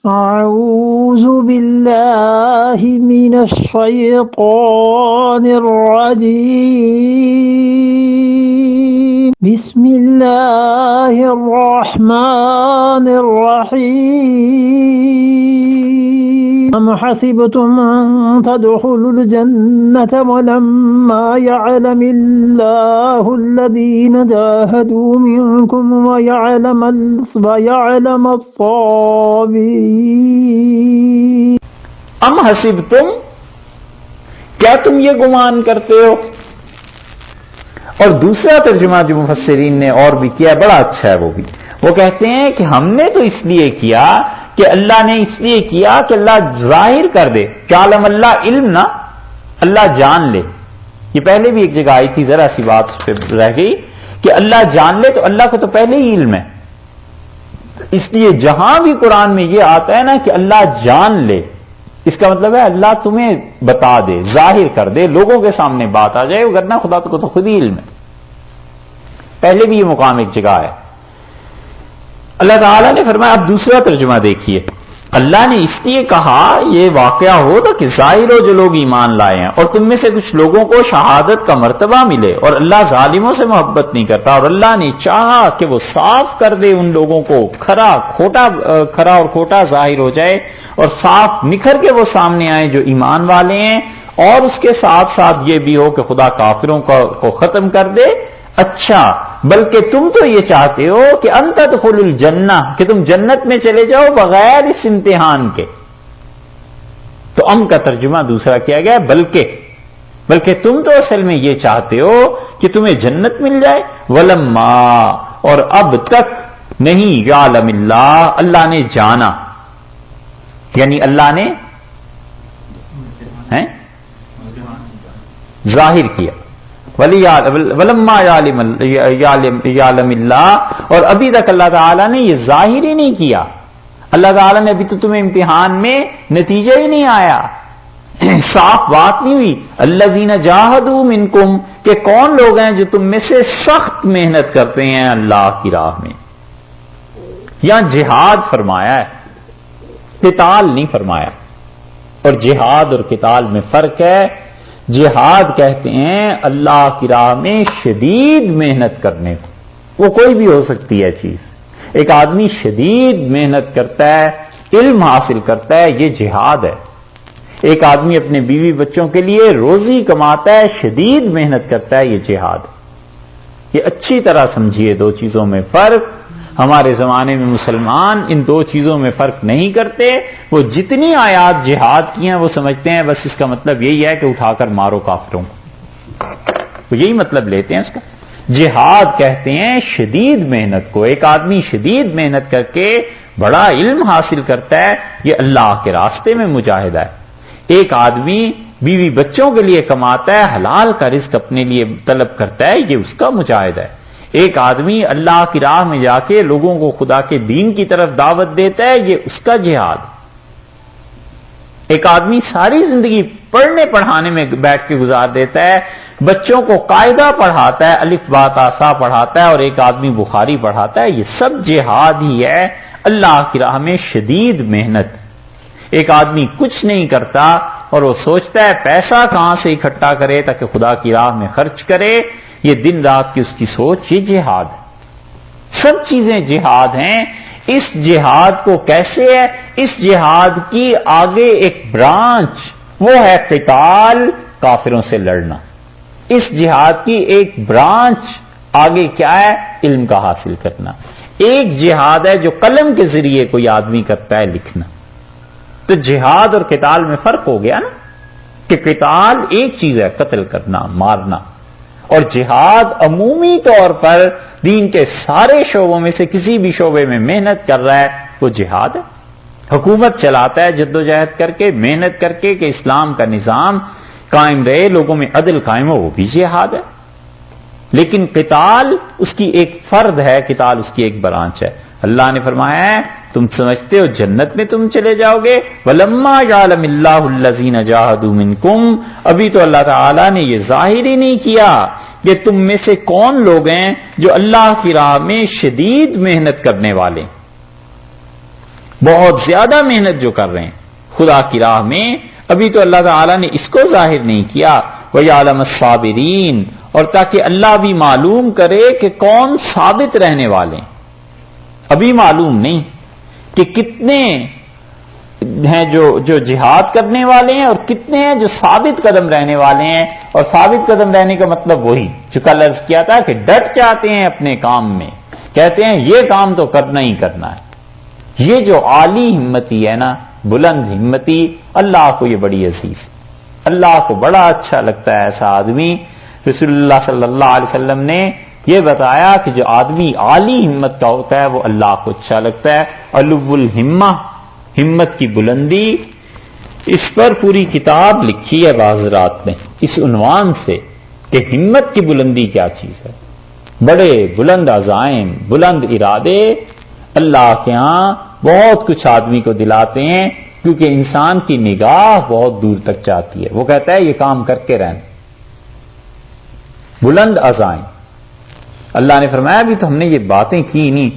أعوذ بالله من الشيطان الرجيم بسم الله الرحمن الرحيم أم حسبتم أن تدخلوا الجنة ولما يعلم الله الذين جاهدوا منكم ويعلم الصابرين ام حسبتم، کیا تم یہ گمان کرتے ہو؟ اور دوسرا ترجمہ جو مفسرین نے اور بھی کیا بڑا اچھا ہے، وہ کہتے ہیں کہ ہم نے تو اس لیے کیا کہ اللہ نے اس لیے کیا کہ اللہ ظاہر کر دے، کہ عالم اللہ علم نہ اللہ جان لے۔ یہ پہلے بھی ایک جگہ آئی تھی، ذرا سی بات اس پہ رہ گئی کہ اللہ جان لے، تو اللہ کو تو پہلے ہی علم ہے، اس لیے جہاں بھی قرآن میں یہ آتا ہے نا کہ اللہ جان لے، اس کا مطلب ہے اللہ تمہیں بتا دے، ظاہر کر دے، لوگوں کے سامنے بات آ جائے، ورنہ خدا کو تو خود ہی علم ہے۔ پہلے بھی یہ مقام ایک جگہ ہے۔ اللہ تعالیٰ نے فرمایا، اب دوسرا ترجمہ دیکھیے، اللہ نے اس لیے کہا یہ واقعہ ہو تو کہ ظاہر ہو جو لوگ ایمان لائے ہیں، اور تم میں سے کچھ لوگوں کو شہادت کا مرتبہ ملے، اور اللہ ظالموں سے محبت نہیں کرتا، اور اللہ نے چاہا کہ وہ صاف کر دے ان لوگوں کو، کھرا اور کھوٹا ظاہر ہو جائے، اور صاف نکھر کے وہ سامنے آئے جو ایمان والے ہیں، اور اس کے ساتھ ساتھ یہ بھی ہو کہ خدا کافروں کو ختم کر دے۔ اچھا، بلکہ تم تو یہ چاہتے ہو کہ ان تدخلوا الجنہ، کہ تم جنت میں چلے جاؤ بغیر اس امتحان کے۔ تو ام کا ترجمہ دوسرا کیا گیا، بلکہ تم تو اصل میں یہ چاہتے ہو کہ تمہیں جنت مل جائے۔ ولما، اور اب تک نہیں، یعلم اللہ، اللہ نے جانا، یعنی اللہ نے ظاہر کیا، ولما یعلم اللہ، اور ابھی تک اللہ تعالیٰ نے یہ ظاہر ہی نہیں کیا، اللہ تعالیٰ نے ابھی تو تمہیں امتحان میں نتیجہ ہی نہیں آیا، صاف بات نہیں ہوئی۔ الذین جاہدوا منکم، کہ کون لوگ ہیں جو تم میں سے سخت محنت کرتے ہیں اللہ کی راہ میں۔ یہاں جہاد فرمایا ہے، قتال نہیں فرمایا، اور جہاد اور قتال میں فرق ہے۔ جہاد کہتے ہیں اللہ کی راہ میں شدید محنت کرنے کو، وہ کوئی بھی ہو سکتی ہے چیز، ایک آدمی شدید محنت کرتا ہے، علم حاصل کرتا ہے، یہ جہاد ہے۔ ایک آدمی اپنے بیوی بچوں کے لیے روزی کماتا ہے، شدید محنت کرتا ہے، یہ جہاد ہے۔ یہ اچھی طرح سمجھیے دو چیزوں میں فرق۔ ہمارے زمانے میں مسلمان ان دو چیزوں میں فرق نہیں کرتے، وہ جتنی آیات جہاد کی ہیں وہ سمجھتے ہیں بس اس کا مطلب یہی ہے کہ اٹھا کر مارو کافروں کو، وہ یہی مطلب لیتے ہیں اس کا۔ جہاد کہتے ہیں شدید محنت کو، ایک آدمی شدید محنت کر کے بڑا علم حاصل کرتا ہے، یہ اللہ کے راستے میں مجاہدہ ہے۔ ایک آدمی بیوی بچوں کے لیے کماتا ہے، حلال کا رزق اپنے لیے طلب کرتا ہے، یہ اس کا مجاہدہ ہے۔ ایک آدمی اللہ کی راہ میں جا کے لوگوں کو خدا کے دین کی طرف دعوت دیتا ہے، یہ اس کا جہاد۔ ایک آدمی ساری زندگی پڑھنے پڑھانے میں بیٹھ کے گزار دیتا ہے، بچوں کو قاعدہ پڑھاتا ہے، الف با تا سا پڑھاتا ہے، اور ایک آدمی بخاری پڑھاتا ہے، یہ سب جہاد ہی ہے، اللہ کی راہ میں شدید محنت۔ ایک آدمی کچھ نہیں کرتا اور وہ سوچتا ہے پیسہ کہاں سے اکٹھا کرے تاکہ خدا کی راہ میں خرچ کرے، یہ دن رات کی اس کی سوچ، یہ جہاد ہے۔ سب چیزیں جہاد ہیں۔ اس جہاد کو کیسے ہے؟ اس جہاد کی آگے ایک برانچ، وہ ہے قتال، کافروں سے لڑنا۔ اس جہاد کی ایک برانچ آگے کیا ہے؟ علم کا حاصل کرنا۔ ایک جہاد ہے جو قلم کے ذریعے کوئی آدمی کرتا ہے، لکھنا۔ تو جہاد اور قتال میں فرق ہو گیا نا، کہ قتال ایک چیز ہے، قتل کرنا، مارنا، اور جہاد عمومی طور پر دین کے سارے شعبوں میں سے کسی بھی شعبے میں محنت کر رہا ہے، وہ جہاد ہے۔ حکومت چلاتا ہے جدوجہد کر کے، محنت کر کے کہ اسلام کا نظام قائم رہے، لوگوں میں عدل قائم ہو، وہ بھی جہاد ہے۔ لیکن قتال اس کی ایک فرد ہے، قتال اس کی ایک برانچ ہے۔ اللہ نے فرمایا ہے تم سمجھتے ہو جنت میں تم چلے جاؤ گے، وَلَمَّا يَعْلَمِ اللَّهُ الَّذِينَ جَاهَدُوا مِنكُمْ، ابھی تو اللہ تعالیٰ نے یہ ظاہر ہی نہیں کیا کہ تم میں سے کون لوگ ہیں جو اللہ کی راہ میں شدید محنت کرنے والے، بہت زیادہ محنت جو کر رہے ہیں خدا کی راہ میں، ابھی تو اللہ تعالیٰ نے اس کو ظاہر نہیں کیا، وَيَعْلَمَ الصَّابِرِينَ، اور تاکہ اللہ بھی معلوم کرے کہ کون ثابت رہنے والے ہیں۔ ابھی معلوم نہیں کہ کتنے ہیں جو جہاد کرنے والے ہیں اور کتنے ہیں جو ثابت قدم رہنے والے ہیں، اور ثابت قدم رہنے کا مطلب وہی جو کل عرض کیا تھا کہ ڈٹ جاتے ہیں اپنے کام میں، کہتے ہیں یہ کام تو کرنا ہی کرنا ہے۔ یہ جو عالی ہمتی ہے نا، بلند ہمتی، اللہ کو یہ بڑی عزیز ہے، اللہ کو بڑا اچھا لگتا ہے ایسا آدمی۔ رسول اللہ صلی اللہ علیہ وسلم نے یہ بتایا کہ جو آدمی عالی ہمت کا ہوتا ہے وہ اللہ کو اچھا لگتا ہے۔ علو الہمہ، ہمت کی بلندی، اس پر پوری کتاب لکھی ہے حضرات نے اس عنوان سے کہ ہمت کی بلندی کیا چیز ہے۔ بڑے بلند عزائم، بلند ارادے اللہ کے ہاں بہت کچھ آدمی کو دلاتے ہیں، کیونکہ انسان کی نگاہ بہت دور تک جاتی ہے، وہ کہتا ہے یہ کام کر کے رہنا۔ بلند عزائم، اللہ نے فرمایا ابھی تو ہم نے یہ باتیں کی نہیں،